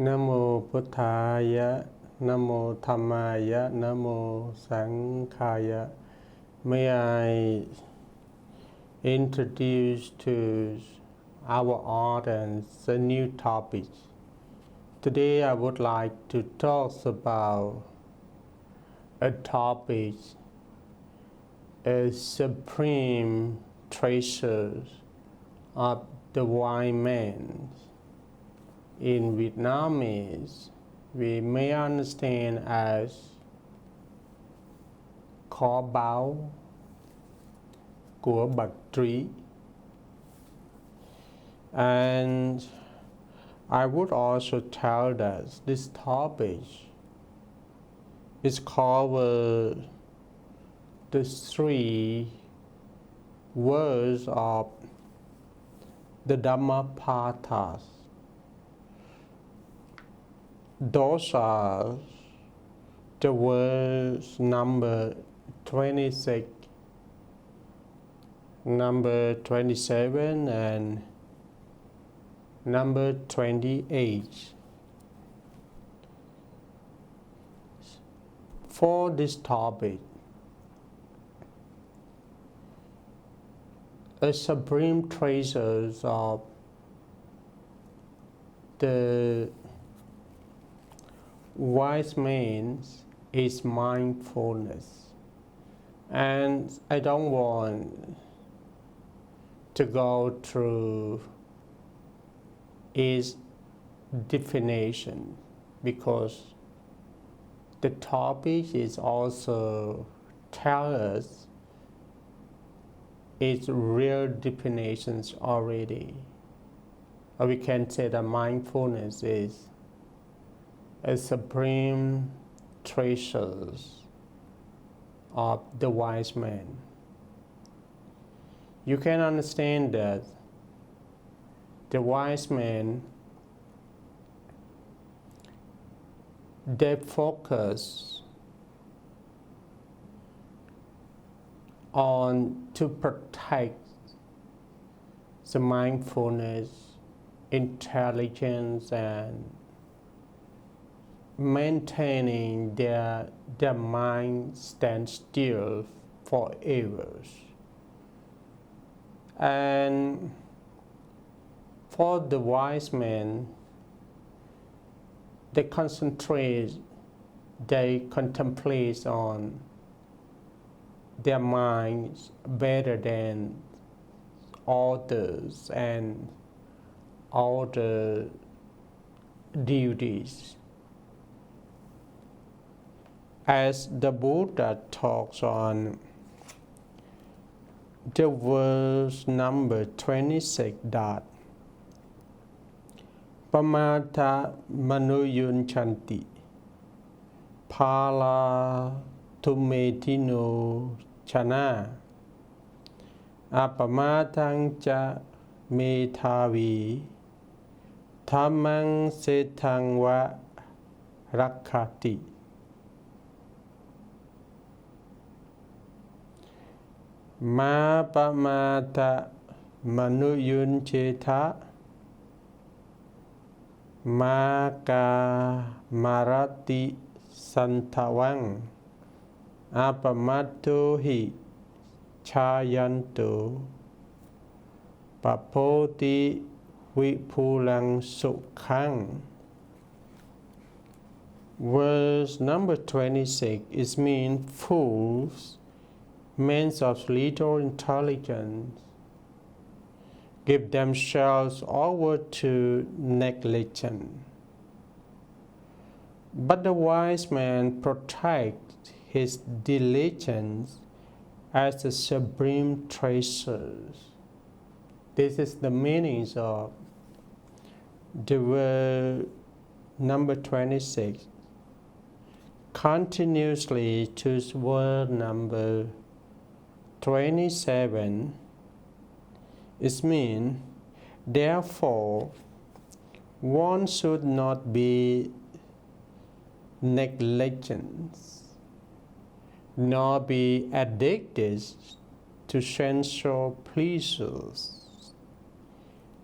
Namo Buddhaya, Namo Dhammaya, Namo Sanghaya. May I introduce to our audience a new topic. Today I would like to talk about a topic, a supreme treasure of the wise man. In Vietnamese, we may understand as kho báu của bậc trí. And I would also tell that this topic is covered the three words of the Dharma paths. Those are the words number 26, number 27, and number 28. For this topic, a supreme treasure of the wise man is mindfulness. And I don't want to go through its definition because the topic is also tell us its real definitions already. Or we can say that mindfulness is a supreme treasure of the wise man. You can understand that the wise man, they focus on to protect the mindfulness, intelligence, and maintaining their mind stand still forever. And for the wise men, they concentrate, they contemplate on their minds better than others and all the duties. As the Buddha talks on the verse number 26 that Pamatha manuyun chanti pala tumetino chana apamathang cha methavi dhammang setang va rakkati. Ma pamatha manuyun chetha ma ka marati santavang apamatto hi chayanto papoti vipulang sukhang. Verse number 26 is mean fools, men of little intelligence, give themselves over to negligence. But the wise man protects his diligence as the supreme treasure. This is the meaning of the word number 26. Continuously to word number 27 is mean, therefore, one should not be negligent, nor be addicted to sensual pleasures.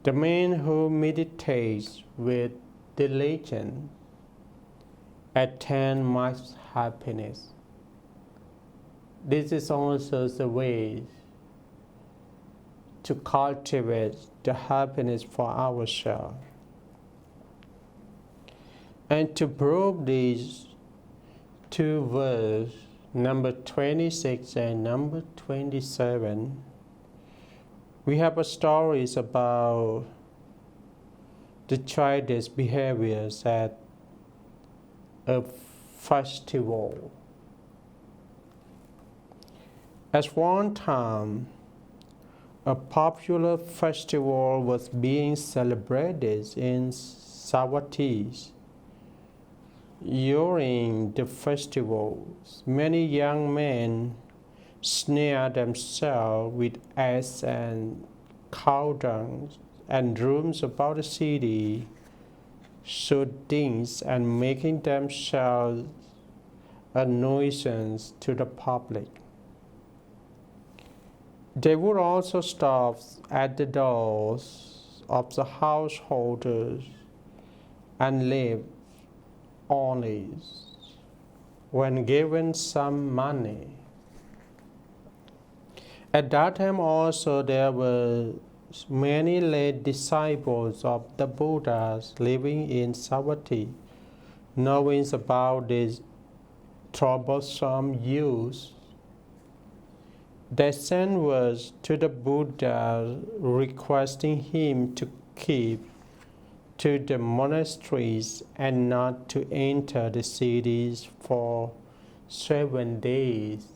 The man who meditates with diligence attain much happiness. This is also the way to cultivate the happiness for ourselves. And to prove these two verses, number 26 and number 27, we have a stories about the childish behaviors at a festival. At one time, a popular festival was being celebrated in Savatthi. During the festivals, many young men snare themselves with ash and cow dung and rooms about the city, shooting and making themselves a nuisance to the public. They would also stop at the doors of the householders and leave only when given some money. At that time also there were many lay disciples of the Buddhas living in Savatthi. Knowing about this troublesome use, they sent words to the Buddha requesting him to keep to the monasteries and not to enter the cities for 7 days.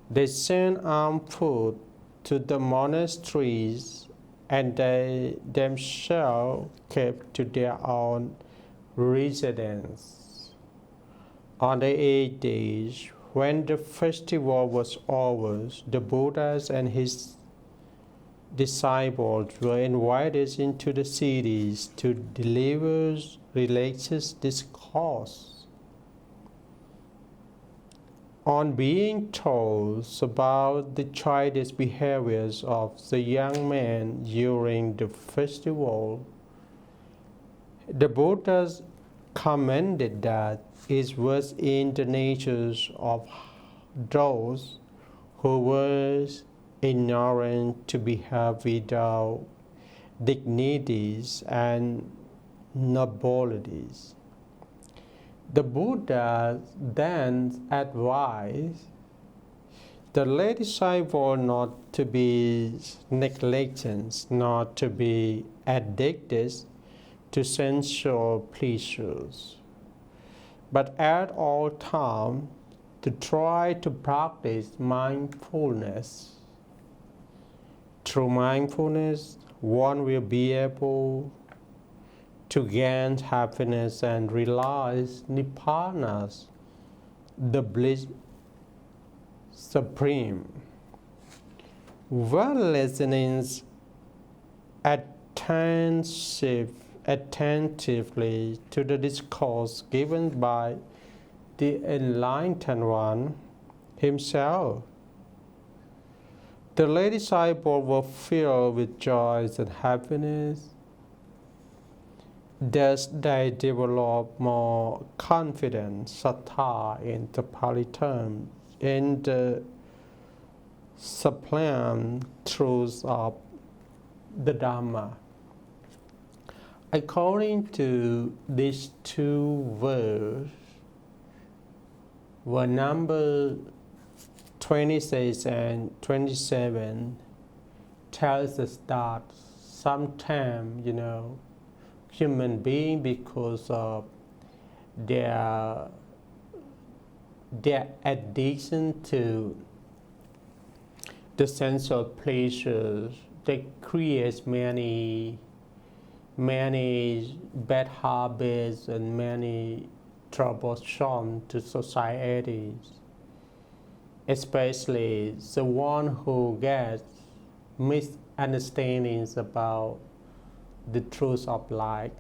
They sent armed food to the monasteries and they themselves kept to their own residence. On the 8th day, when the festival was over, the Buddha and his disciples were invited into the cities to deliver religious discourse. On being told about the childish behaviors of the young men during the festival, the Buddha commented that it was in the natures of those who were ignorant to behave without dignities and nobilities. The Buddha then advised the lay disciple not to be negligent, not to be addicted to sensual pleasures, but at all times to try to practice mindfulness. Through mindfulness, one will be able to gain happiness and realize Nibbana, the bliss supreme. While listening attentively to the discourse given by the Enlightened One himself, the lay disciples were filled with joy and happiness. Thus they developed more confidence, sattha in the Pali term, in the sublime truths of the Dharma. According to these two verses, were number 26 and 27 tells us that sometimes, human being, because of their addiction to the sense of pleasure, they create many bad habits and many troublesome to societies, especially the one who gets misunderstandings about the truth of life.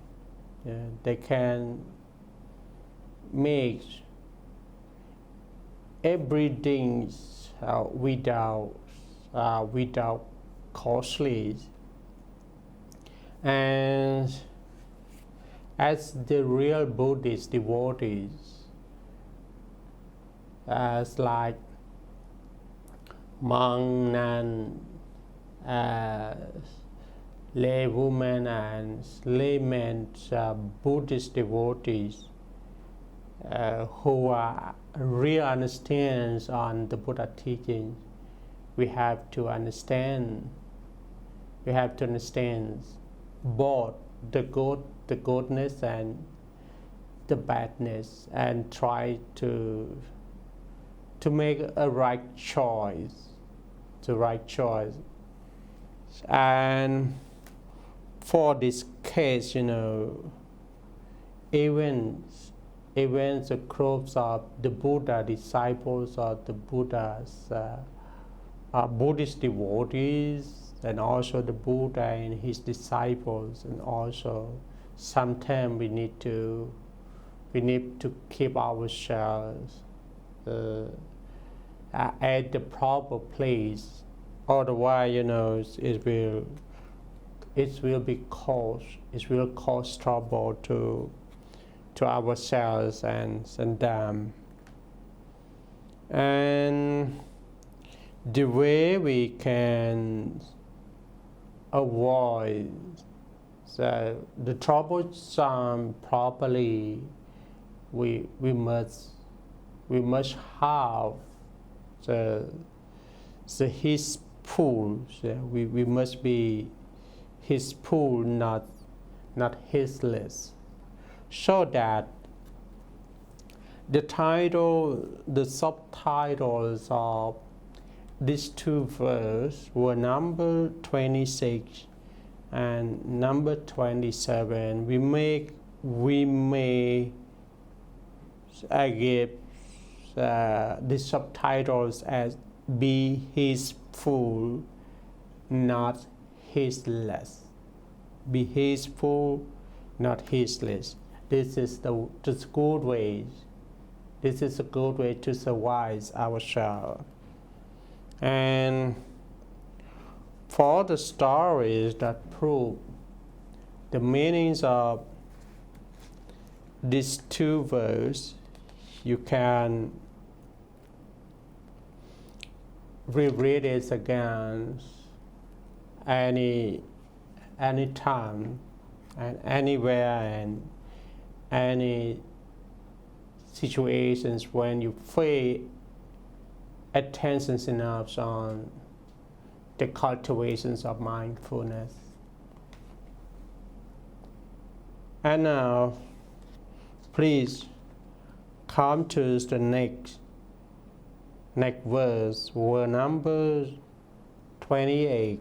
They can make everything without costly, and as the real Buddhist devotees, as like monk and lay women and laymen, Buddhist devotees who are real understands on the Buddha teaching. We have to understand both the goodness and the badness, and try to make a right choice, And for this case, even the groups of the Buddha disciples or the Buddha's Buddhist devotees, and also the Buddha and his disciples, and also sometimes we need to keep ourselves at the proper place. Otherwise, it will cause trouble to ourselves and them. And the way we can avoid the troublesome properly, we must have his pool. We must be his pool, not his list. So that the subtitles of these two verses were number 26 and number 27. We may give the subtitles as "Be his fool, not his less." Be his fool, not his less. This is the good way. This is a good way to survive ourselves. And for the stories that prove the meanings of these two verses, you can reread it again any time and anywhere, and any situations when you pay attention enough on the cultivations of mindfulness. And now, please come to the next verse, word number 28.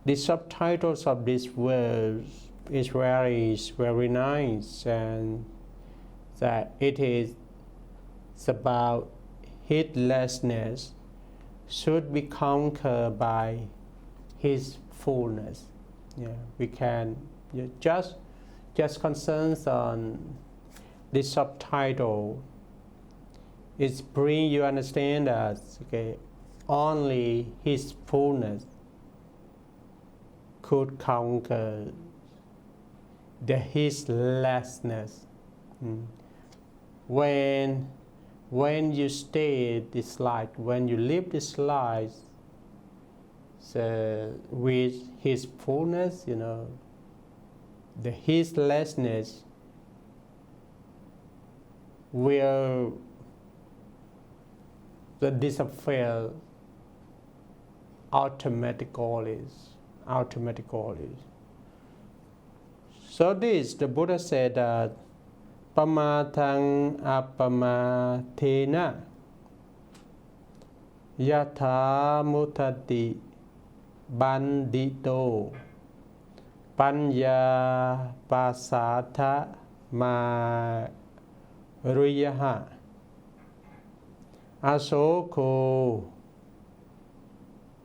The subtitles of this verse is very nice, and that it is about heedlessness should be conquered by his fullness. We can just concerns on the subtitle. It's bring you understand that only his fullness could conquer the hislessness. When you stay this life, when you live this life with his fullness, the hislessness will disappear automatically. So the Buddha said that Pamatang apamathena yatha mutati bandito panya pasatha ma riyaha asoko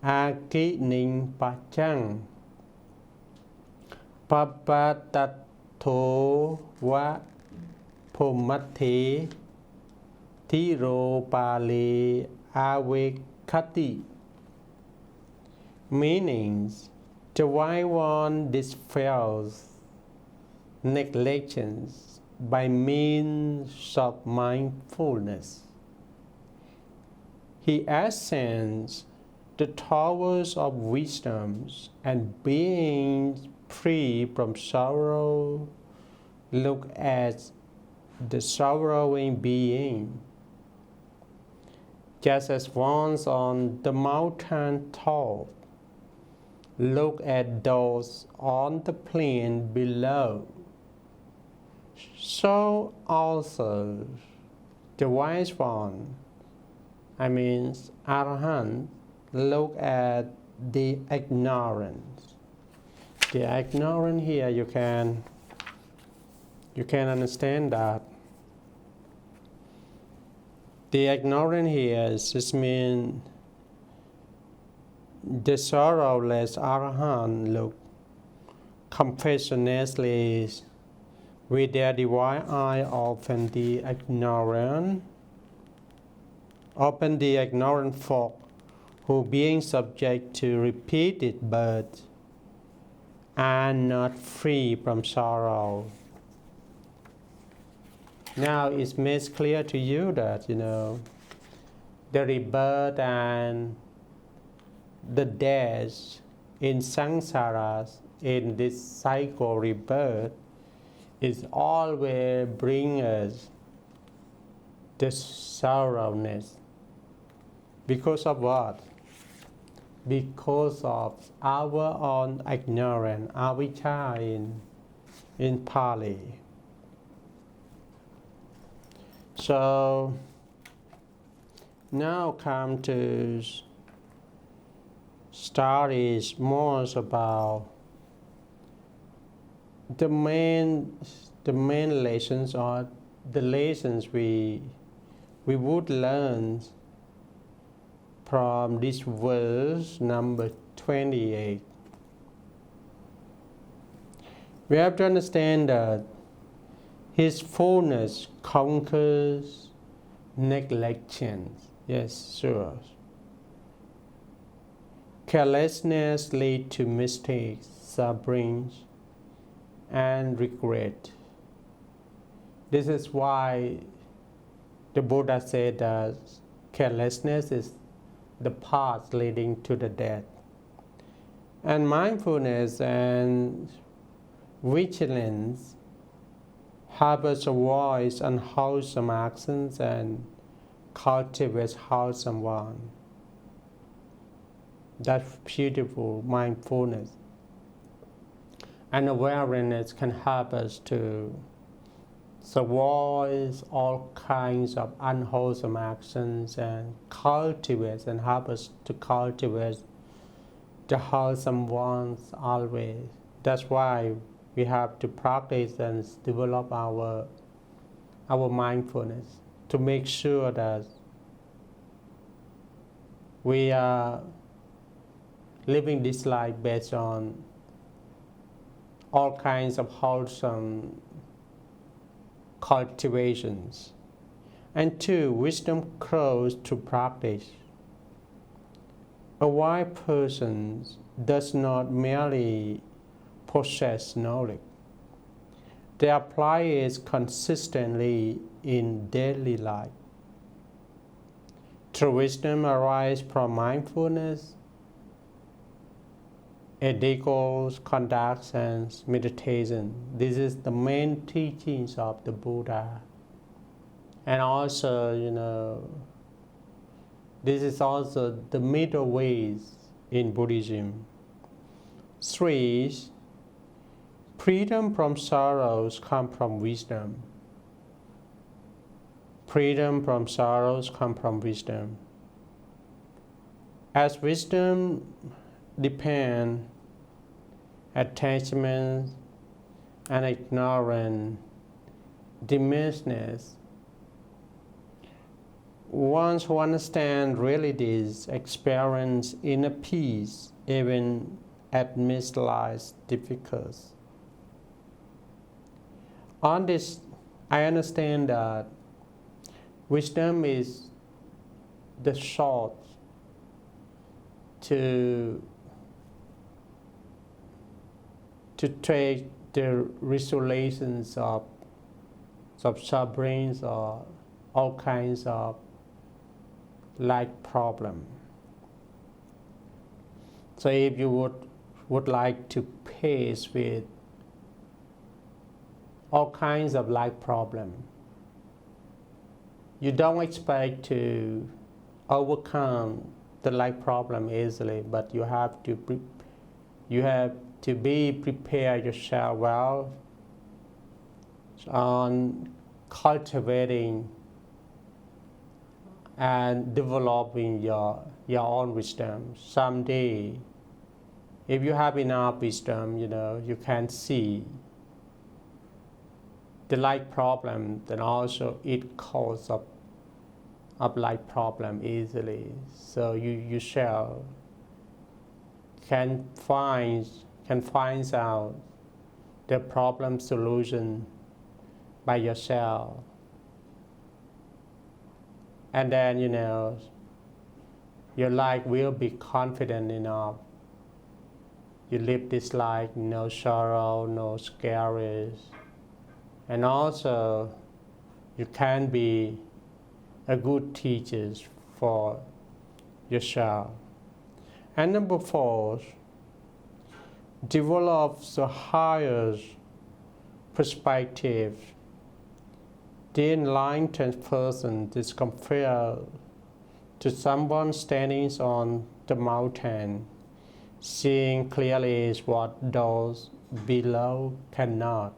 akining pachang papatatho wa Pumathe Tiro Pali Avekati. Meanings: the white one dispels neglections by means of mindfulness. He ascends the towers of wisdom, and being free from sorrow, look at the sorrowing being. Just as once on the mountain top, look at those on the plain below. So also the wise one, Arahant, look at the ignorant. The ignorant here, you can understand that. The ignorant here just means the sorrowless Arahant look compassionately with their divine eye open the ignorant folk who, being subject to repeated birth, are not free from sorrow. Now it makes clear to you that, the rebirth and the death in samsara, in this cycle rebirth, is always bring us the sorrowness. Because of what? Because of our own ignorance, avijja in Pali. So now come to studies more about the main lessons, or the lessons we would learn from this verse number 28. We have to understand that His fullness conquers neglections. Yes, sure. Carelessness leads to mistakes, sufferings, and regret. This is why the Buddha said that carelessness is the path leading to the death. And mindfulness and vigilance help us avoid unwholesome actions and cultivate wholesome ones. That's beautiful mindfulness. And awareness can help us to avoid all kinds of unwholesome actions and cultivate and help us to cultivate the wholesome ones always. That's why we have to practice and develop our mindfulness to make sure that we are living this life based on all kinds of wholesome cultivations. And two, wisdom grows through practice. A wise person does not merely possess knowledge. They apply it consistently in daily life. True wisdom arises from mindfulness, ethical conduct, and meditation. This is the main teachings of the Buddha. And also, this is also the middle ways in Buddhism. Three, freedom from sorrows comes from wisdom. Freedom from sorrows comes from wisdom. As wisdom depends, attachment and ignorance diminish. Once who understand realities experience inner peace even amidst life's difficulties. On this, I understand that wisdom is the short to the resolutions of sufferings or all kinds of like problem. So if you would like to face with all kinds of life problem, you don't expect to overcome the life problem easily, but you have to be prepared yourself well on cultivating and developing your own wisdom. Someday, if you have enough wisdom, you can see the life problem, then also it cause of life problem easily. So you shall can find out the problem solution by yourself. And then, your life will be confident enough. You live this life, no sorrow, no scaries. And also, you can be a good teacher for yourself. And number 4, develop the higher perspective. The enlightened person is compared to someone standing on the mountain, seeing clearly what those below cannot.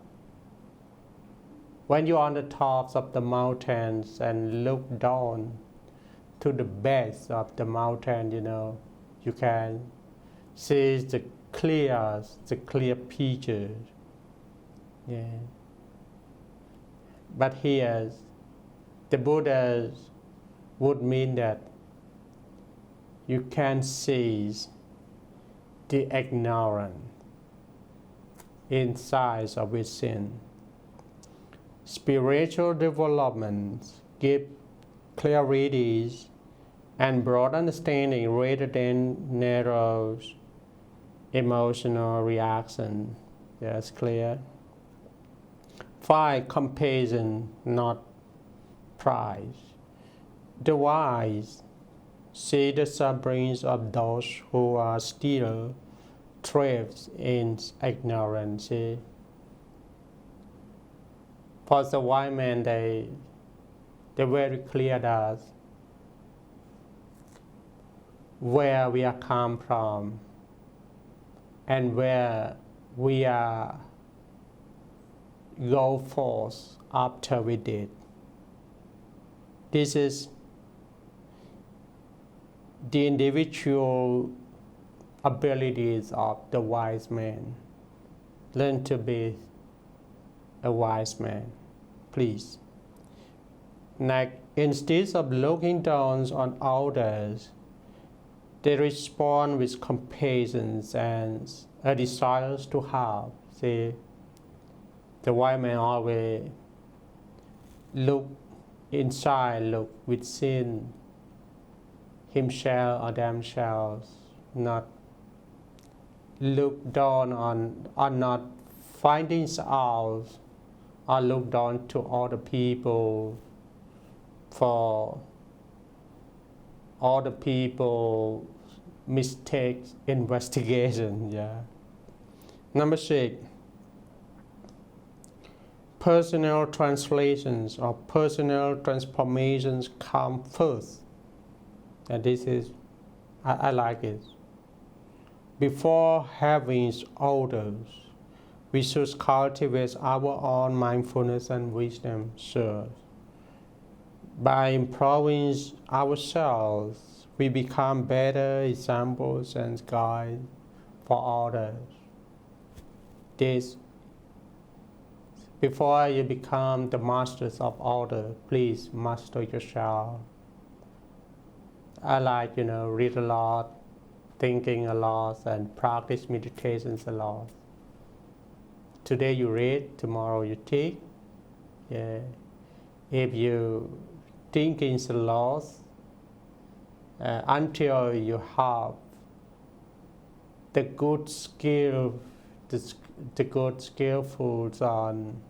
When you're on the tops of the mountains and look down to the base of the mountain, you can see the clear picture. Yeah. But here, the Buddha would mean that you can see the ignorance inside of within. Spiritual development give clarity and broad understanding rather than narrow emotional reaction. That's clear. 5, compassion, not pride. The wise see the sufferings of those who are still trapped in ignorance. For the wise men, they're very clear that where we are come from and where we are go forth after we did. This is the individual abilities of the wise man. Learn to be a wise man, please. Next, instead of looking down on others, they respond with compassion and a desire to help. See, the wise man always look inside, look within himself or themselves, not look down on not finding out or look down to other people for other people mistakes investigation. Yeah. Number 6, personal translations or personal transformations come first. And this is, I like it. Before having others, we should cultivate our own mindfulness and wisdom. So, by improving ourselves, we become better examples and guides for others. This, before you become the masters of others, please master yourself. I like, read a lot, thinking a lot, and practice meditations a lot. Today you read, tomorrow you think. Yeah. If you thinking a lot, until you have the good skill the good skillful on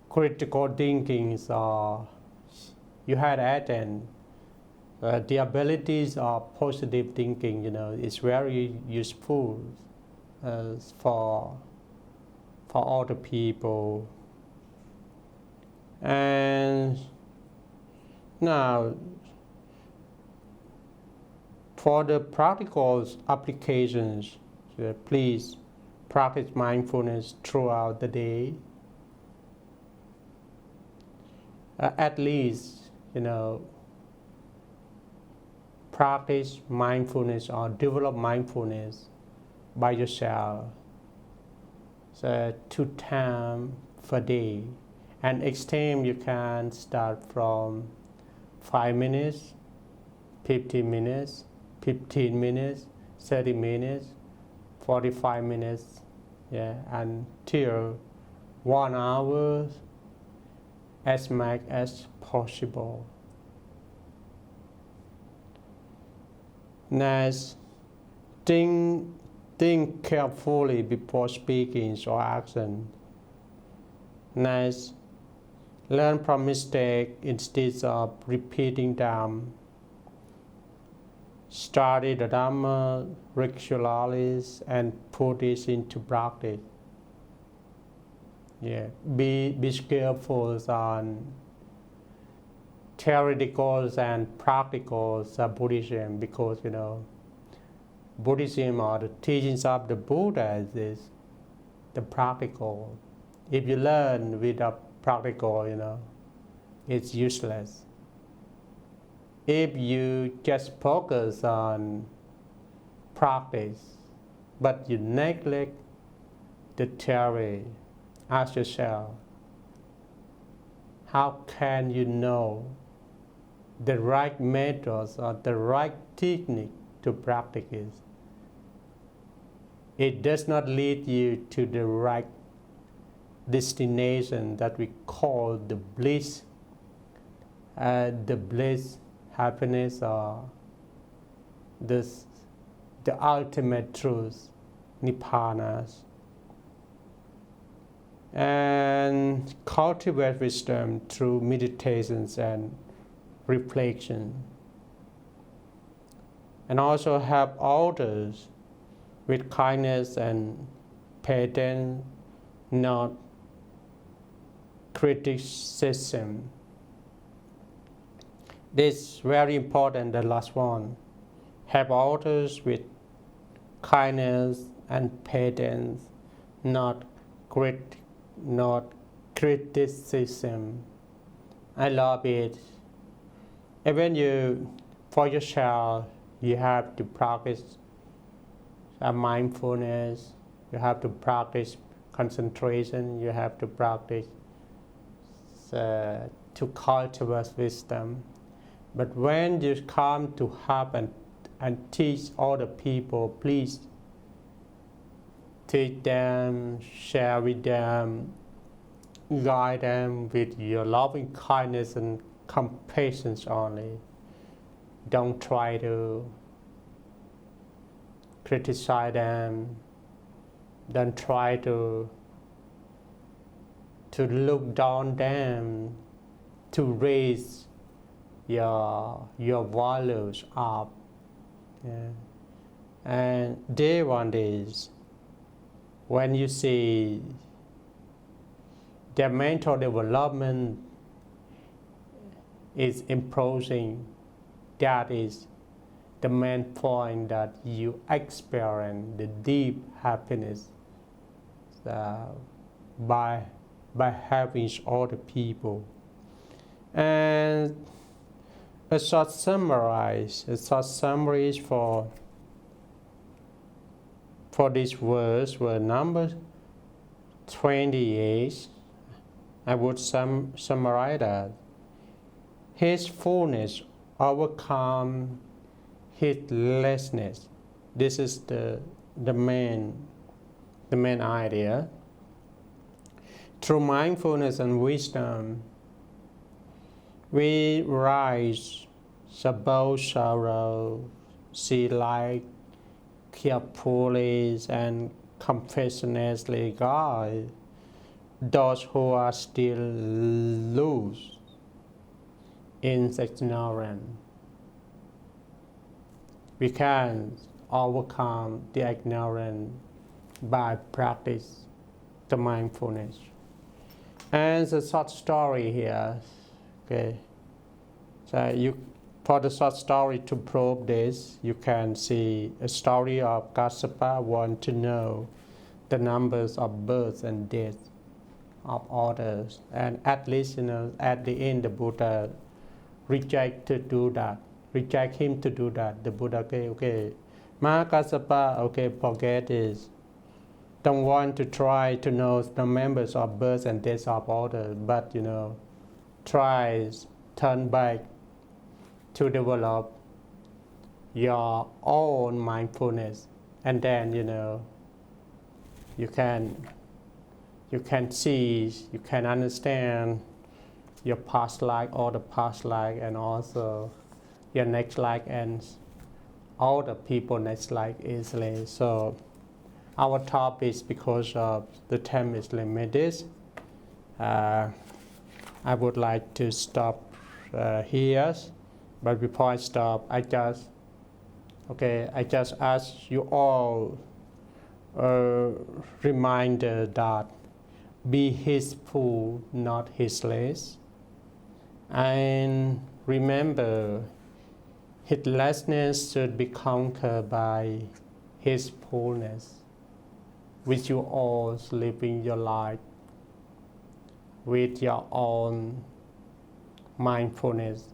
critical thinking, or you had that, and the abilities of positive thinking, is very useful for all the people. And now, for the practical applications, please practice mindfulness throughout the day. At least, practice mindfulness or develop mindfulness by yourself. So 2 times per day. And extend, you can start from 5 minutes, 15 minutes, 15 minutes, 30 minutes, 45 minutes, until 1 hour, as much as possible. Next, think carefully before speaking or action. Next, learn from mistakes instead of repeating them. Study the Dharma regularly and put it into practice. Be skillful on theoretical and practical Buddhism, because Buddhism or the teachings of the Buddha is the practical. If you learn without practical, it's useless. If you just focus on practice, but you neglect the theory, ask yourself, how can you know the right methods or the right technique to practice it? It does not lead you to the right destination that we call the bliss, happiness, or the ultimate truth, nibbana. And cultivate wisdom through meditations and reflection. And also help others with kindness and patience, not criticism. This is very important, the last one. Help others with kindness and patience, not criticism. I love it. Even for yourself, you have to practice mindfulness, you have to practice concentration, you have to practice to cultivate wisdom. But when you come to help and teach other people, please teach them, share with them, guide them with your loving kindness and compassion only. Don't try to criticize them. Don't try to look down them, to raise your values up. And day one is when you see their mental development is improving, that is the main point, that you experience the deep happiness by having other people. And a short summary for this verse were number 28. I would summarize that. His fullness overcome his lessness. This is the main idea. Through mindfulness and wisdom, we rise above sorrow, see light carefully, and compassionately guide those who are still loose in ignorance. We can overcome the ignorance by practice the mindfulness. And the short story here, okay. So for the short story to prove this, you can see a story of Kassapa want to know the numbers of births and deaths of others, and at least at the end the Buddha reject him to do that. The Buddha okay, Kassapa, okay, forget this. Don't want to try to know the members of births and deaths of others, but try turn back to develop your own mindfulness, and then you can see, you can understand your past life or the past life, and also your next life and all the people next life easily. So our topic is, because of the time is limited, I would like to stop here. But before I stop, I just ask you all a reminder that be heedful, not heedless, and remember, heedlessness should be conquered by heedfulness, which you all living your life with your own mindfulness.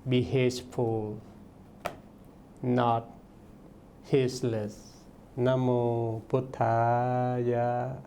Be heedful, not heedless. Namo Buddhaya.